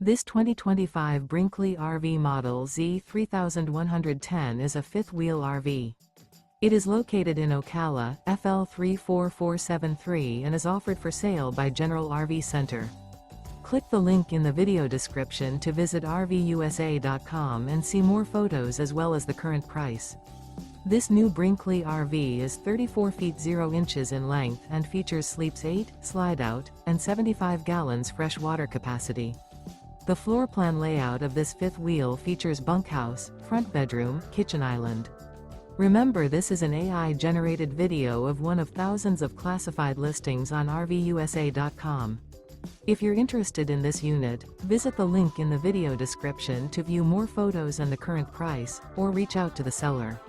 This 2025 Brinkley RV Model Z 3110 is a fifth-wheel RV. It is located in Ocala, FL 34473 and is offered for sale by General RV Center. Click the link in the video description to visit RVUSA.com and see more photos as well as the current price. This new Brinkley RV is 34 feet 0 inches in length and features sleeps 8, slide-out, and 75 gallons fresh water capacity. The floor plan layout of this fifth wheel features bunkhouse, front bedroom, kitchen island. Remember, this is an AI-generated video of one of thousands of classified listings on RVUSA.com. If you're interested in this unit, visit the link in the video description to view more photos and the current price, or reach out to the seller.